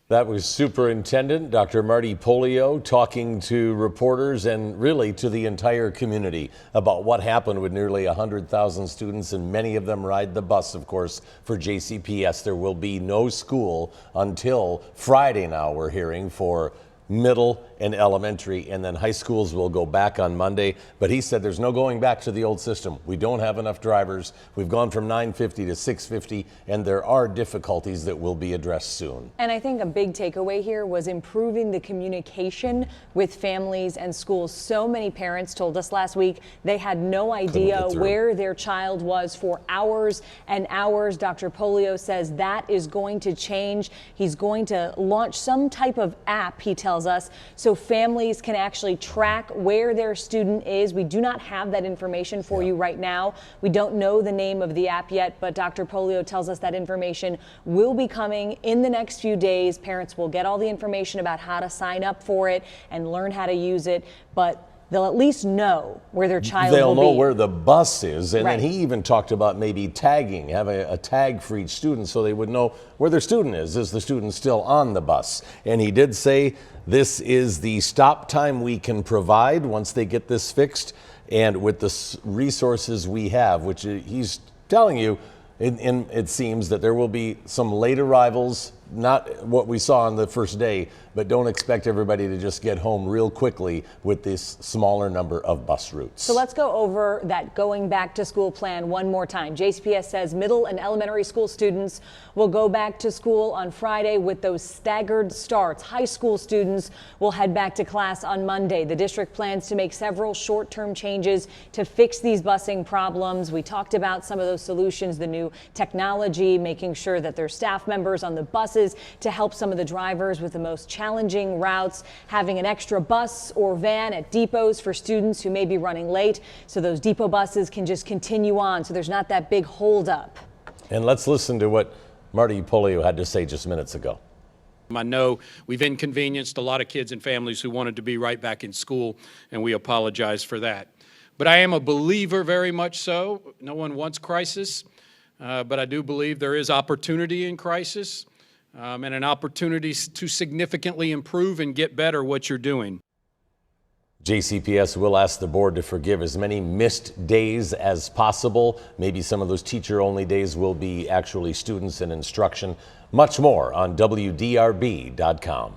That was Superintendent Dr. Marty Pollio talking to reporters and really to the entire community about what happened with nearly 100,000 students, and many of them ride the bus, of course, for JCPS. There will be no school until Friday now, we're hearing, for middle and elementary, and then high schools will go back on Monday. But he said there's no going back to the old system. We don't have enough drivers. We've gone from 950 to 650, and there are difficulties that will be addressed soon. And I think a big takeaway here was improving the communication with families and schools. So many parents told us last week they had no idea where their child was for hours and hours. Dr. Pollio says that is going to change. He's going to launch some type of app, he tells us, so families can actually track where their student is. We do not have that information for you right now. We don't know the name of the app yet, but Dr. Pollio tells us that information will be coming in the next few days. Parents will get all the information about how to sign up for it and learn how to use it, but they'll at least know where their child will be. They'll know where the bus is, and then he even talked about maybe tagging, having a tag for each student so they would know where their student is. Is the student still on the bus? And he did say this is the stop time we can provide once they get this fixed, and with the resources we have, which he's telling you, it seems that there will be some late arrivals, not what we saw on the first day, but don't expect everybody to just get home real quickly with this smaller number of bus routes. So let's go over that going back to school plan one more time. JCPS says middle and elementary school students will go back to school on Friday with those staggered starts. High school students will head back to class on Monday. The district plans to make several short-term changes to fix these busing problems. We talked about some of those solutions, the new technology, making sure that there's staff members on the buses to help some of the drivers with the most challenging routes, having an extra bus or van at depots for students who may be running late, so those depot buses can just continue on, so there's not that big holdup. And let's listen to what Marty Pollio had to say just minutes ago. I know we've inconvenienced a lot of kids and families who wanted to be right back in school, and we apologize for that. But I am a believer, very much so. No one wants crisis, but I do believe there is opportunity in crisis. And an opportunity to significantly improve and get better what you're doing. JCPS will ask the board to forgive as many missed days as possible. Maybe some of those teacher-only days will be actually students and instruction. Much more on WDRB.com.